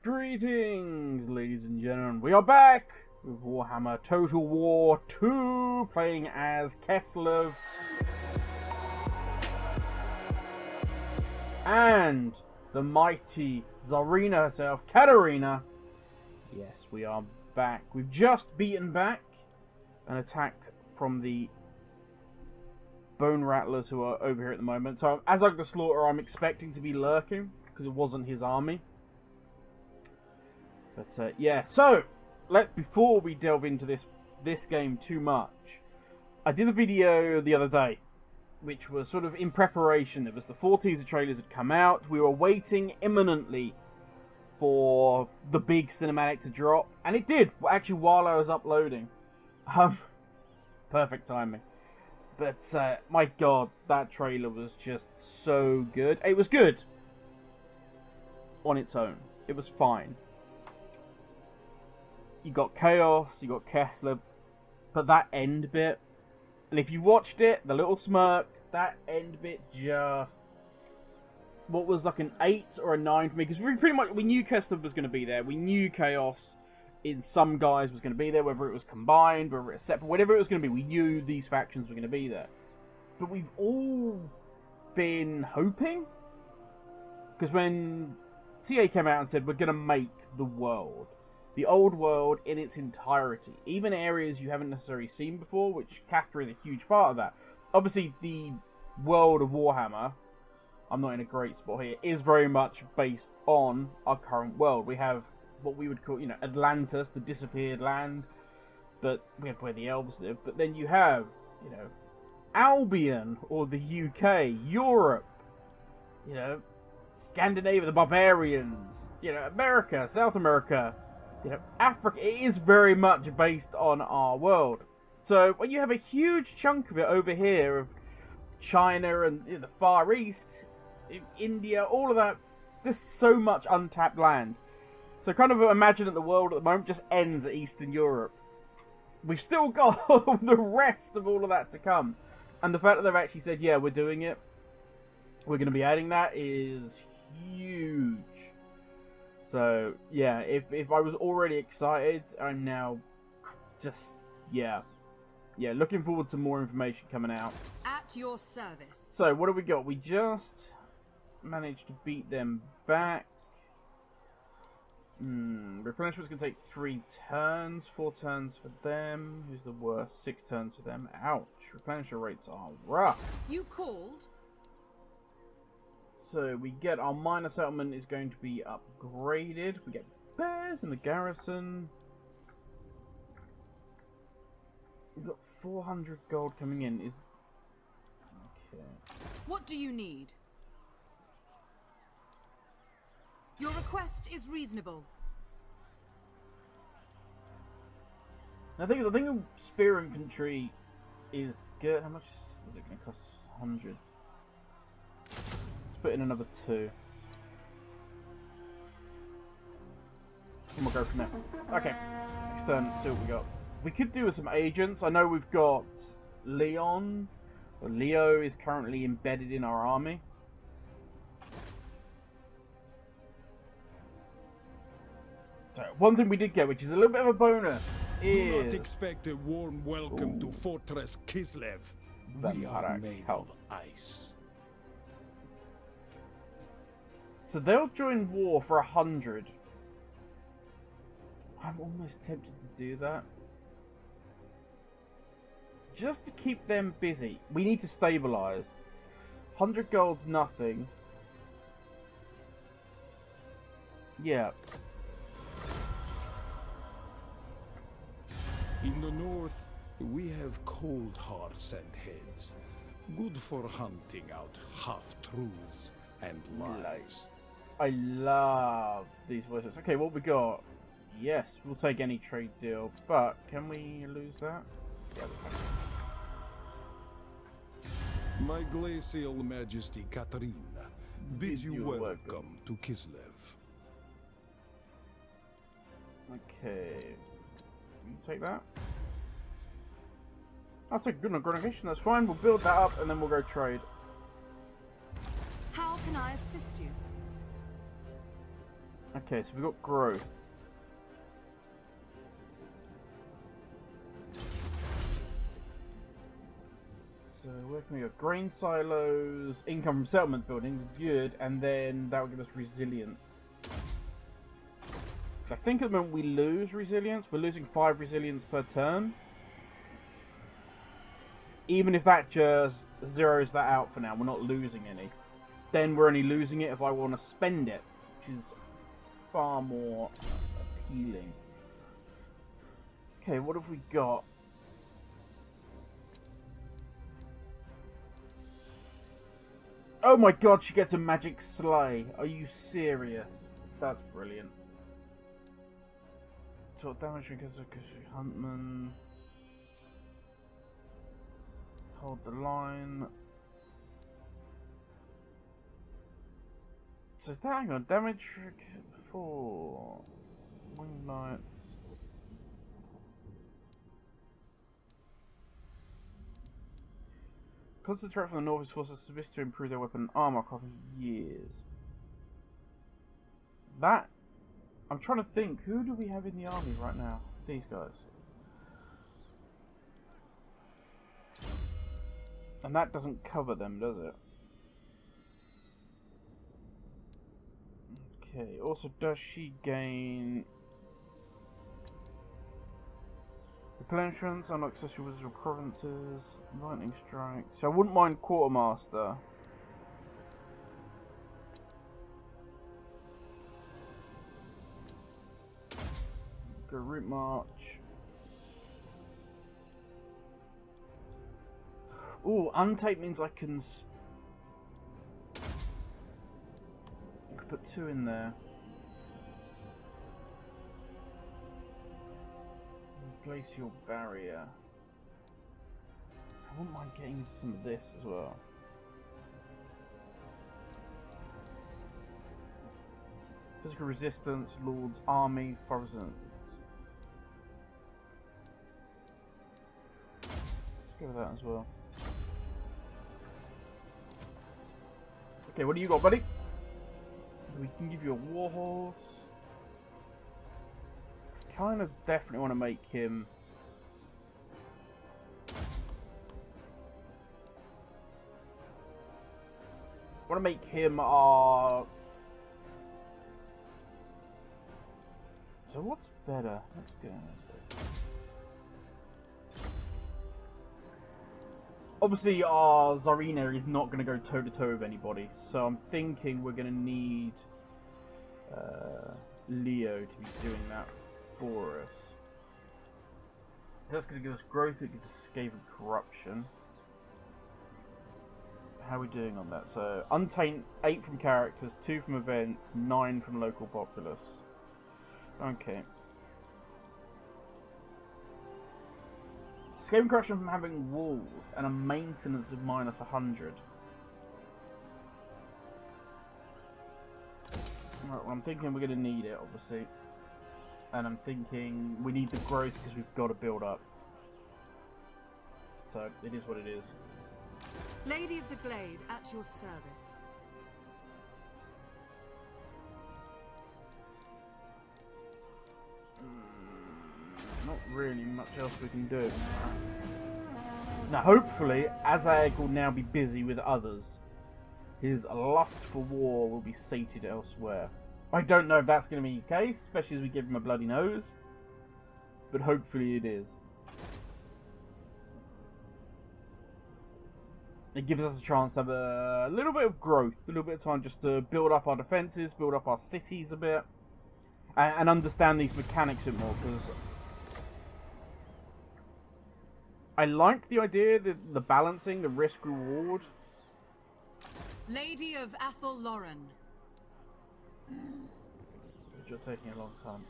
Greetings, ladies and gentlemen. We are back with Warhammer Total War 2, playing as Keslev. And the mighty Tsarina herself, Katarina. Yes, we are back. We've just beaten back an attack from the Bone Rattlers who are over here at the moment. So as I go to slaughter, I'm expecting to be lurking because it wasn't his army. But yeah, so before we delve into this game too much, I did a video the other day, which was sort of in preparation. There was the 4 teaser trailers had come out. We were waiting imminently for the big cinematic to drop, and it did. Actually, while I was uploading, perfect timing. But my God, that trailer was just so good. It was good on its own. It was fine. You got Chaos, you got Keslev, but that end bit, and if you watched it, the little smirk, that end bit just, what was like an 8 or a 9 for me, because we knew Keslev was going to be there, we knew Chaos in some guys was going to be there, whether it was combined, whether it was separate, whatever it was going to be, we knew these factions were going to be there. But we've all been hoping, because when TA came out and said, we're going to make the world, the old world in its entirety, even areas you haven't necessarily seen before, which Cathra is a huge part of that. Obviously, the world of Warhammer, I'm not in a great spot here, is very much based on our current world. We have what we would call, Atlantis, the disappeared land, but we have where the elves live. But then you have, Albion, or the UK, Europe, Scandinavia, the barbarians, America, South America, Africa. It is very much based on our world. So when you have a huge chunk of it over here of China and the Far East, India, all of that, there's so much untapped land. So kind of imagine that the world at the moment just ends at Eastern Europe. We've still got the rest of all of that to come. And the fact that they've actually said, yeah, we're doing it, we're going to be adding that, is huge. So, yeah, if I was already excited, I'm now just, yeah, looking forward to more information coming out. At your service. So, what do we got? We just managed to beat them back. Replenishment's going to take 3 turns, 4 turns for them. Who's the worst? 6 turns for them. Ouch. Replenisher rates are rough. You called? So we get our minor settlement is going to be upgraded. We get bears in the garrison. We've got 400 gold coming in. Okay. What do you need? Your request is reasonable. Now, I think spear infantry is good. How much is it going to cost? 100. Put in another 2. And we'll go from there. Okay. Next turn, see what we got. We could do with some agents. I know we've got Leon. Or Leo is currently embedded in our army. So, one thing we did get, which is a little bit of a bonus, is... Do not expect a warm welcome to Fortress Keslev. We are made of ice. So they'll join war for 100. I'm almost tempted to do that. Just to keep them busy. We need to stabilize. 100 gold's nothing. Yeah. In the north, we have cold hearts and heads. Good for hunting out half-truths and lies. I love these voices. Okay, what we got? Yes, we'll take any trade deal, but can we lose that? Yeah, we can. My glacial majesty Katarina bids you welcome to Keslev. Okay. You take that? I'll take good negation, that's fine. We'll build that up and then we'll go trade. How can I assist you? Okay, so we've got growth. So where can we go? Grain silos, income from settlement buildings, good, and then that will give us resilience. Because I think at the moment we lose resilience. We're losing 5 resilience per turn. Even if that just zeroes that out for now, we're not losing any. Then we're only losing it if I want to spend it, which is far more appealing. Okay, what have we got? Oh my god, she gets a magic sleigh. Are you serious? That's brilliant. So damage because of Huntman. Hold the line. So is that, hang on, damage for Wing Knights. Constant threat from the north is forces submissive to improve their weapon and armor across years. That, I'm trying to think, who do we have in the army right now? These guys. And that doesn't cover them, does it? Okay, also does she gain replenishments, unlock accessory wizard provinces, lightning strike. So I wouldn't mind quartermaster. Go route march. Ooh, untape means I can put 2 in there. Glacial barrier. I wouldn't mind getting into some of this as well. Physical resistance, Lord's army, forest. Let's go with that as well. Okay, what do you got, buddy? We can give you a warhorse. Kind of definitely want to make him our. So what's better? Let's go. Obviously, our Tsarina is not going to go toe-to-toe with anybody, so I'm thinking we're going to need Leo to be doing that for us. So that's going to give us growth, it gives us escape and corruption. How are we doing on that? So, Untaint, 8 from characters, 2 from events, 9 from local populace. Okay. Escape and corruption from having walls and a maintenance of minus 100. Right, well, I'm thinking we're going to need it, obviously. And I'm thinking we need the growth because we've got to build up. So, it is what it is. Lady of the Glade, at your service. Not really much else we can do. Now, hopefully, Azag will now be busy with others. His lust for war will be sated elsewhere. I don't know if that's going to be the case, especially as we give him a bloody nose. But hopefully it is. It gives us a chance to have a little bit of growth, a little bit of time just to build up our defences, build up our cities a bit, and understand these mechanics a bit more, because I like the idea, the balancing, the risk-reward. Lady of Athel Lauren. But you're taking a long time.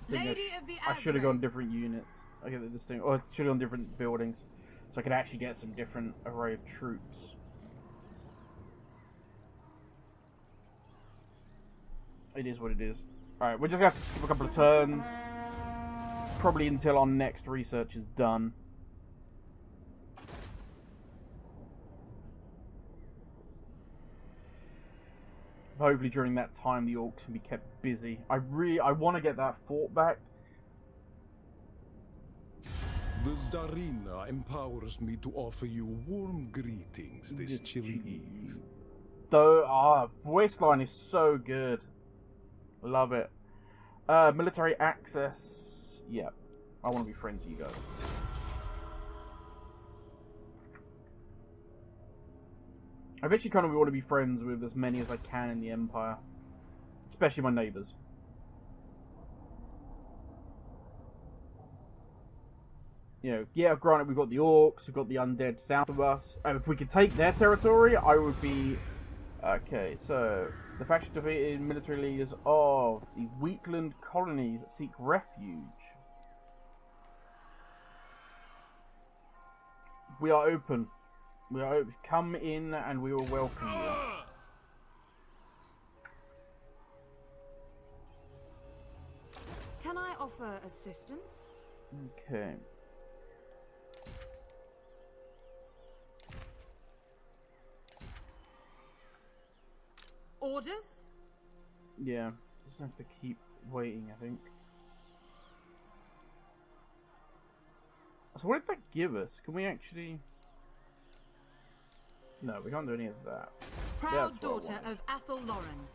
Lady of the I should have gone different units. I get this thing. Or I should have gone different buildings. So I could actually get some different array of troops. It is what it is. Alright, we're just going to have to skip a couple of turns. Probably until our next research is done. hopefully during that time the Orcs can be kept busy. I want to get that fort back. The Tsarina empowers me to offer you warm greetings this chilly eve. Though, voice line is so good. Love it. Military access. Yeah, I want to be friends with you guys. I eventually kind of want to be friends with as many as I can in the Empire. Especially my neighbours. You know, yeah, granted we've got the Orcs, we've got the undead south of us. And if we could take their territory, I would be... Okay, so... The faction defeated military leaders of the Wheatland colonies seek refuge. We are open. We are open. Come in and we will welcome you. Can I offer assistance? Okay. Orders? Yeah, just have to keep waiting, I think. So what did that give us? Can we actually... No, we can't do any of that. Proud That's what I daughter wanted. of Athel Lauren.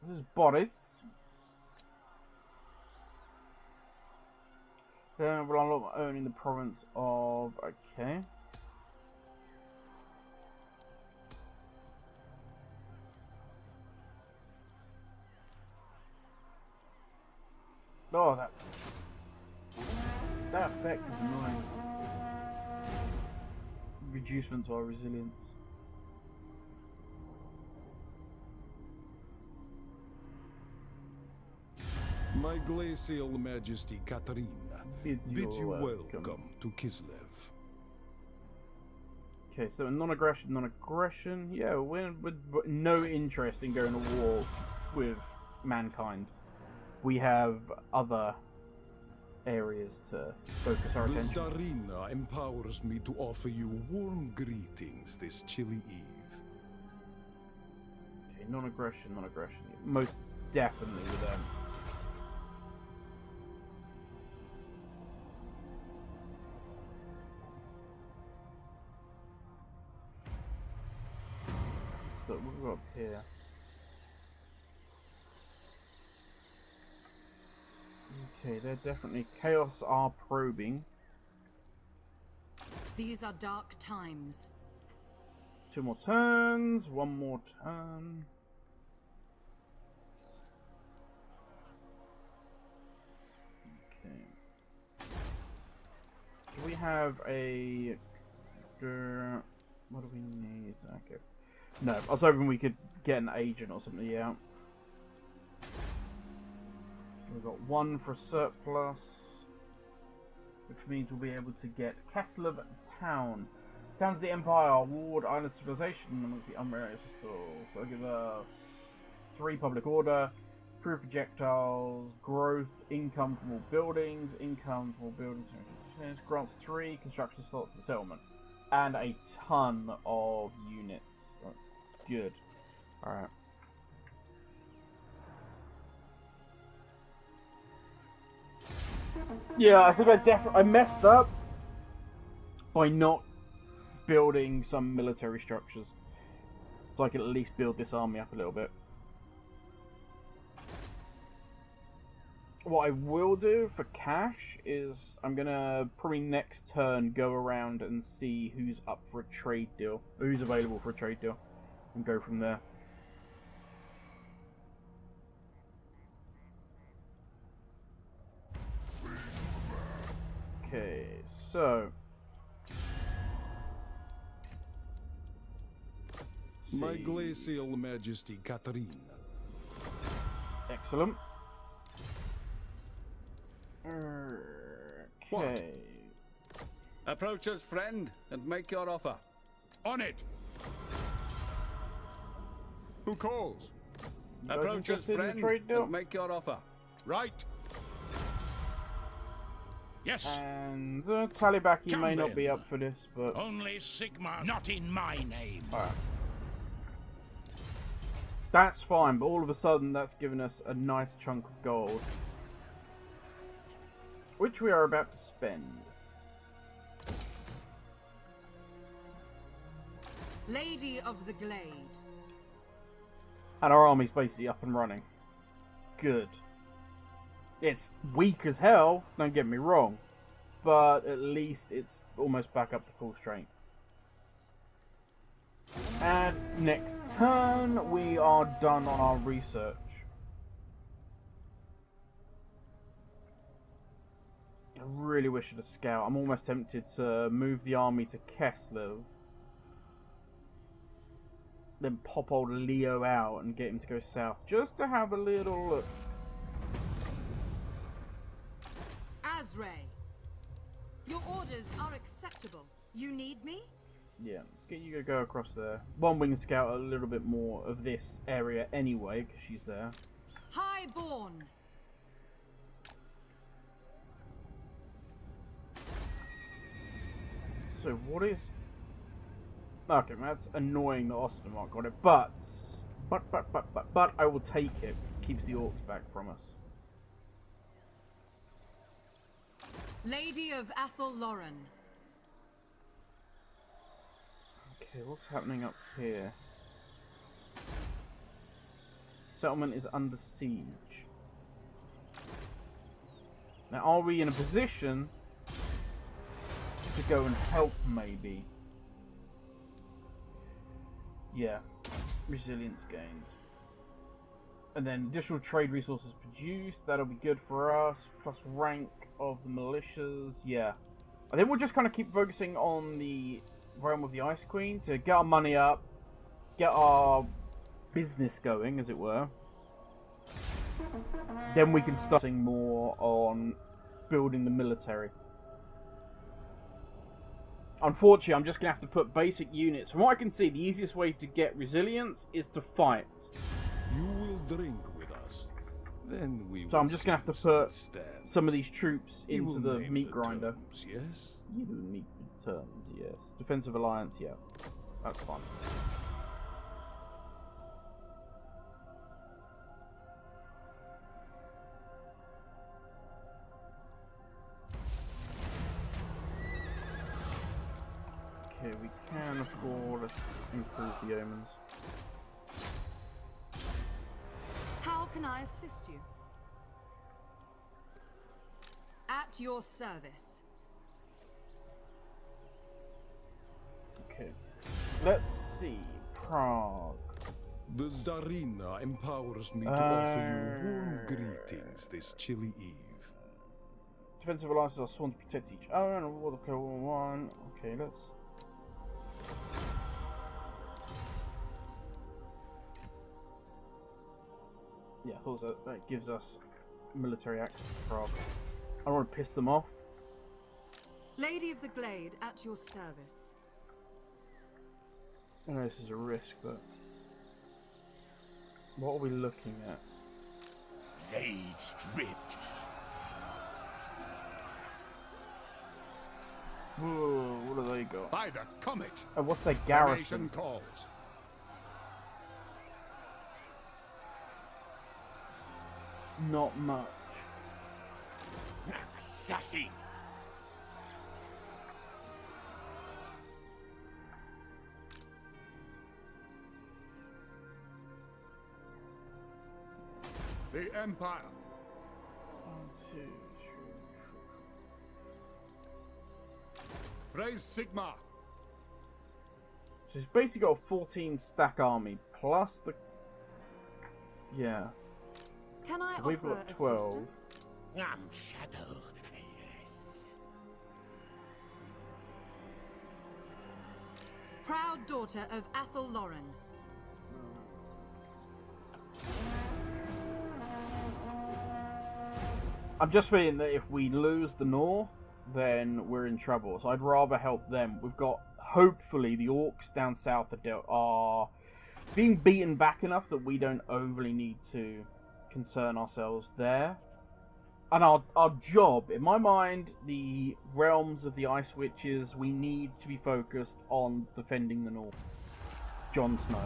This is Boris. Then we'll unlock my own in the province of... Okay. Oh, that effect is annoying. Reducement to our resilience. My glacial majesty Katarina bids you welcome to Keslev. Okay, so non-aggression, non-aggression. Yeah, we're with no interest in going to war with mankind. We have other areas to focus our The attention. Tsarina empowers me to offer you warm greetings this chilly eve. Okay, non-aggression, non-aggression. Most definitely with them. So what we've got up here. Okay, they're definitely... Chaos are probing. These are dark times. 2 more turns, 1 more turn. Okay. Do we have a... what do we need? Okay. No, I was hoping we could get an agent or something, yeah. We've got 1 for surplus, which means we'll be able to get Keslev Town. Towns of the Empire, Ward, Island Civilization amongst the unmarried crystals. So give us 3 public order, proof projectiles, growth, income from all buildings, grants 3 construction slots for the settlement, and a ton of units. That's good. Alright. Yeah, I think I messed up by not building some military structures, so I could at least build this army up a little bit. What I will do for cash is I'm gonna probably next turn go around and see who's up for a trade deal, or who's available for a trade deal, and go from there. Okay, so My glacial majesty Katarina. Excellent. What? Okay. Approach us, friend, and make your offer. On it! Who calls? You guys Approach us, interested in the friend, trade deal? and make your offer. Right. Yes. And Talibaki may not be up for this, but... Only Sigma, not in my name. Alright. That's fine, but all of a sudden that's given us a nice chunk of gold. Which we are about to spend. Lady of the Glade. And our army's basically up and running. Good. It's weak as hell, don't get me wrong. But at least it's almost back up to full strength. And next turn, we are done on our research. I really wish I'd a scout. I'm almost tempted to move the army to Keslev. Then pop old Leo out and get him to go south. Just to have a little look. Azray. Your orders are acceptable. You need me? Yeah, let's get you to go across there. One wing scout a little bit more of this area anyway, because she's there. Highborn. So what is... Okay, that's annoying that Ostermark got it, but I will take it. Keeps the Orcs back from us. Lady of Athel Lauren. Okay, what's happening up here? Settlement is under siege. Now, are we in a position to go and help, maybe? Yeah. Resilience gains. And then additional trade resources produced. That'll be good for us. Plus rank of the militias. Yeah. I think we'll just kind of keep focusing on the realm of the Ice Queen to get our money up. Get our business going, as it were. Then we can start focusing more on building the military. Unfortunately, I'm just going to have to put basic units. From what I can see, the easiest way to get resilience is to fight. You will drink with us. Then we So I'm just going to have to put some of these troops into the meat grinder. Terms, yes? You will meet the terms, yes. Defensive alliance, yeah. That's fine. Okay, we can afford to improve the omens. How can I assist you? At your service. Okay. Let's see. Prague. The Tsarina empowers me to offer you warm greetings this chilly eve. Defensive alliances are sworn to protect each other and war the clear one. Okay, let's... Yeah, I thought that gives us military access to Prague. I don't want to piss them off. Lady of the Glade, at your service. I know this is a risk, but... What are we looking at? Blade stripped. Whoa, what do they got? By the comet. Oh, what's their Garrison garrison? calls. Not much. Assassin. The Empire. 1, 2, 3, 4. Praise Sigma. So he's basically got a 14 stack army plus the... Yeah. Can I We've offer got 12. assistance? Shadow. Yes. Proud daughter of Athel Lauren. I'm just feeling that if we lose the north, then we're in trouble. So I'd rather help them. We've got, hopefully, the Orcs down south are being beaten back enough that we don't overly need to concern ourselves there. And our job, in my mind, the realms of the Ice Witches, we need to be focused on defending the North. Jon Snow.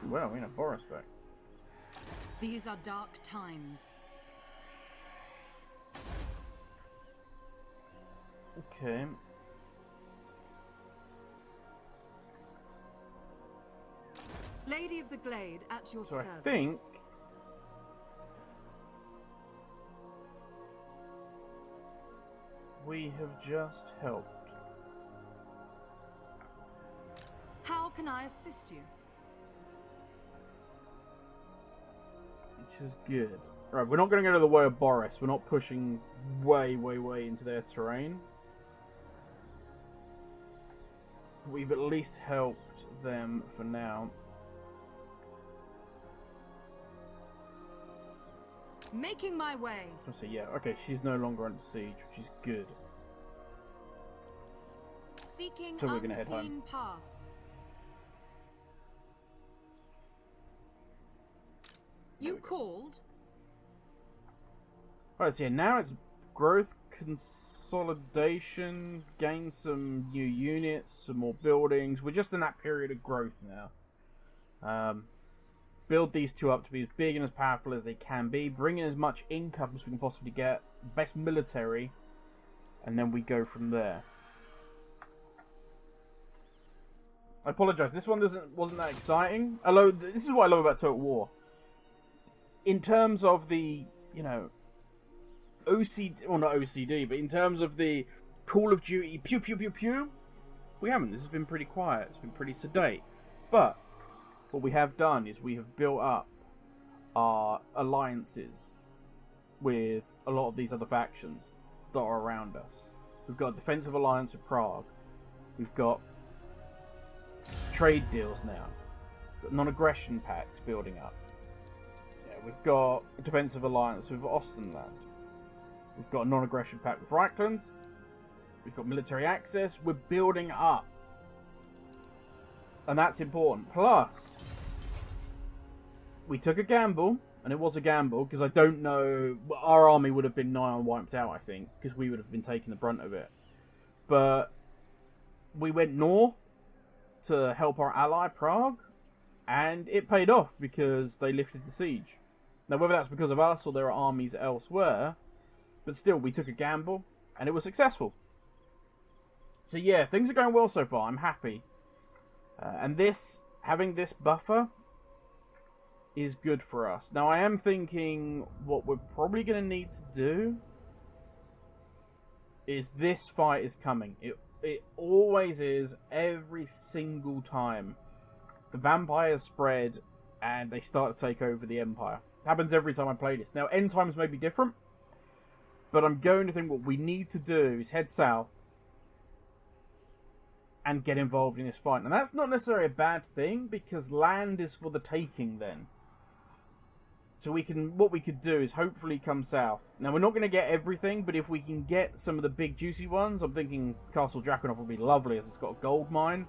Well, we know Boris back. These are dark times. Okay. Lady of the Glade, at your So service. I think we have just helped. How can I assist you? Which is good. Right, we're not going to go to the way of Boris. We're not pushing way into their terrain. But we've at least helped them for now. Making my way. I say, yeah, okay, she's no longer under siege, which is good. Seeking So we're gonna head home. unseen paths. You called? Alright, so yeah, now it's growth, consolidation, gain some new units, some more buildings. We're just in that period of growth now. Build these two up to be as big and as powerful as they can be. Bring in as much income as we can possibly get. Best military. And then we go from there. I apologise, this one wasn't that exciting. Although, this is what I love about Total War. In terms of the, you know, OCD, well not OCD, but in terms of the Call of Duty pew pew pew pew, we haven't. This has been pretty quiet. It's been pretty sedate. But what we have done is we have built up our alliances with a lot of these other factions that are around us. We've got a defensive alliance with Prague. We've got trade deals now. We've got non-aggression pacts building up. Yeah, we've got a defensive alliance with Ostenland. We've got a non-aggression pact with Reichland. We've got military access. We're building up. And that's important. Plus, we took a gamble, and it was a gamble, because I don't know... Our army would have been nigh on wiped out, I think, because we would have been taking the brunt of it. But we went north to help our ally, Prague, and it paid off, because they lifted the siege. Now, whether that's because of us or there are armies elsewhere, but still, we took a gamble, and it was successful. So yeah, things are going well so far. I'm happy. And this, having this buffer, is good for us. Now, I am thinking what we're probably going to need to do is this fight is coming. It always is, every single time. The vampires spread and they start to take over the Empire. It happens every time I play this. Now, end times may be different, but I'm going to think what we need to do is head south and get involved in this fight. And that's not necessarily a bad thing, because land is for the taking then. So what we could do is hopefully come south. Now, we're not going to get everything, but if we can get some of the big juicy ones, I'm thinking Castle Drakenhof would be lovely as it's got a gold mine.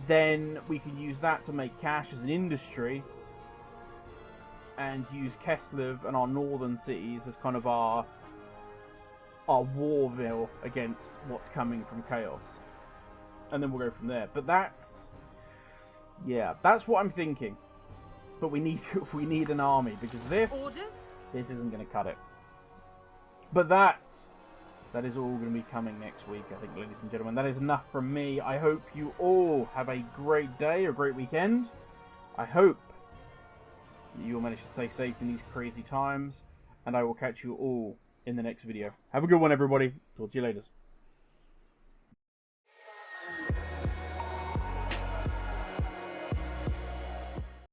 Then we can use that to make cash as an industry. And use Keslev and our northern cities as kind of our warville against what's coming from Chaos. And then we'll go from there. But that's... yeah, that's what I'm thinking. But we need an army, because this isn't going to cut it. But that is all going to be coming next week, I think, ladies and gentlemen. That is enough from me. I hope you all have a great day, or a great weekend. I hope that you will manage to stay safe in these crazy times. And I will catch you all in the next video. Have a good one, everybody. Talk to you later.